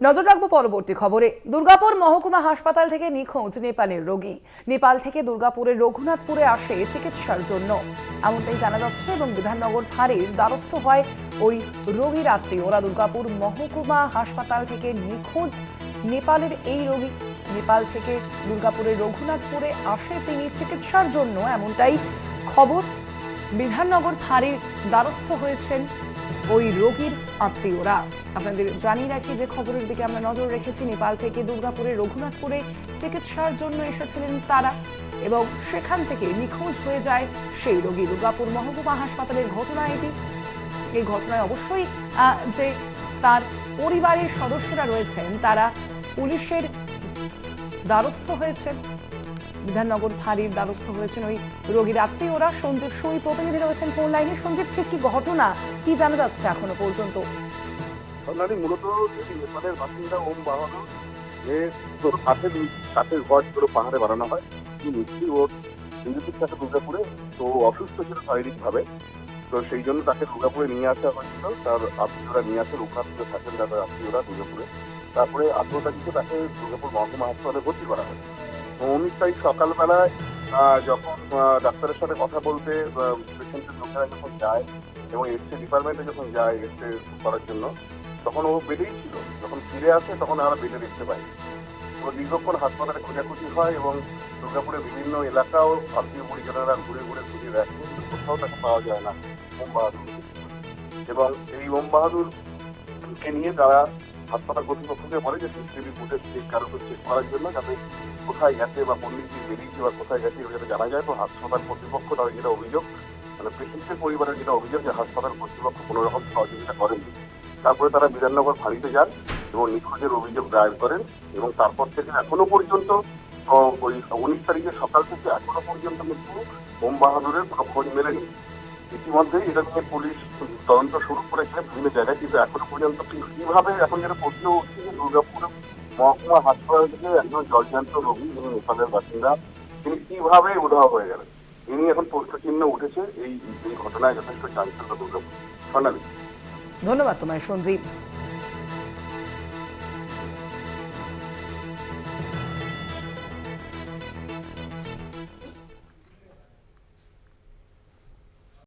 নজর রাখবো পরবর্তী খবরে। দুর্গাপুর মহকুমা হাসপাতাল থেকে নিখোঁজ নেপালের রোগী। নেপাল থেকে দুর্গাপুরের রঘুনাথপুরে আসে চিকিৎসার জন্য, এমনটাই জানা যাচ্ছে। এবং বিধাননগর ফাঁড়ির দ্বারস্থ হয় ওই রোগীর আত্মীয়রা। দুর্গাপুর মহকুমা হাসপাতাল থেকে নিখোঁজ নেপালের এই রোগী। নেপাল থেকে দুর্গাপুরের রঘুনাথপুরে আসে তিনি চিকিৎসার জন্য, এমনটাই খবর। বিধাননগর ফাঁড়ির দ্বারস্থ হয়েছেন ওই রোগীর আত্মীয়রা। আপনাদের জানিয়ে রাখি যে খবরের দিকে আমরা নজর রেখেছি। নেপাল থেকে দুর্গাপুরের রঘুনাথপুরে চিকিৎসার জন্য এসেছিলেন তারা এবং সেখান থেকে নিখোঁজ হয়ে যায় সেই রোগী। দুর্গাপুর মহকুমা হাসপাতালের ঘটনা এটি। এই ঘটনায় অবশ্যই যে তার পরিবারের সদস্যরা রয়েছেন তারা পুলিশের দ্বারস্থ হয়েছেন, বিধাননগর ফাঁড়ির দ্বারস্থ হয়েছেন ওই রোগীর আত্মীয়রা। সঞ্জীব সুই প্রতিনিধি রয়েছেন ফোন লাইনে। সঞ্জীব, ঠিক কি ঘটনা, কি জানা যাচ্ছে এখনো পর্যন্ত? মূলত নেপালের বাসিন্দা ওম বাহাদুর, যে কাঠের ঘর পুরো পাহাড়ে বানানো হয়, মিস্ত্রি ওর ইঞ্জিনিয়ার থাকে দুর্গাপুরে। তো অসুস্থ ছিল শারীরিকভাবে, তো সেই জন্য তাকে দুর্গাপুরে নিয়ে আসা হয়েছিল। তার আত্মীয়রা নিয়ে আসে, ওখানে থাকেন তাদের আত্মীয়রা দুর্গাপুরে। তারপরে 18 তারিখে তাকে দুর্গাপুর মহকুমা হাসপাতালে ভর্তি করা হয়। 19 তারিখ সকালবেলায় যখন ডাক্তারের সাথে কথা বলতে পেশেন্টের লোকেরা যখন যায় এবং এক্সরে ডিপার্টমেন্টে যখন যায় এক্সরে করার জন্য, তখন ও বেডেই ছিল। যখন ফিরে আসে তখন আমরা বেডে দেখতে পাই। তো দীর্ঘক্ষণ হাসপাতালে খোঁজাখুঁজি হয় এবং দুর্গাপুরের বিভিন্ন এলাকাও আত্মীয় পরিজনেরা ঘুরে ঘুরে খুঁজে দেখে, কিন্তু কোথাও তাকে পাওয়া যায় না ওম বাহাদুর। এবং এই ওম বাহাদুরকে নিয়ে তারা হাসপাতাল কর্তৃপক্ষকে বলে যে সিসিটিভি ফুটেজ কারো চেক করার জন্য, যাতে কোথায় গেছে বা পণ্ডিতজি বেরিয়েছে বা কোথায় গেছে যাতে জানা যায়। তো হাসপাতাল কর্তৃপক্ষ তাদের যেটা অভিযোগ, মানে পেশেন্টের পরিবারের যেটা অভিযোগ, যে হাসপাতাল কর্তৃপক্ষ কোনো রকম সহযোগিতা করেনি। তারপরে তারা বিধাননগর ফাঁড়িতে যান এবং নিখোঁজের অভিযোগ দায়ের করেন। এবং তারপর থেকে এখনো পর্যন্ত ওই 19 তারিখে সকাল থেকে এখনো পর্যন্ত কিন্তু ওম বাহাদুরের কোনো খোঁজ মেলেনি। ইতিমধ্যেই এটা নিয়ে পুলিশ তদন্ত শুরু করেছে বিভিন্ন জায়গায়, কিন্তু এখনো পর্যন্ত কিভাবে এখন যেটা প্রশ্ন উঠছে যে দুর্গাপুর মহকুমা হাসপাতাল থেকে একজন জলজান্ত রোগী, যিনি নেপালের বাসিন্দা, তিনি কিভাবে উধাও হয়ে গেলেন, এ নিয়ে এখন প্রশ্নচিহ্ন উঠেছে। এই ঘটনায় যথেষ্ট চাঞ্চল্য দুর্গাপুর। সোনালী, ধন্যবাদ তোমায় সঞ্জীব।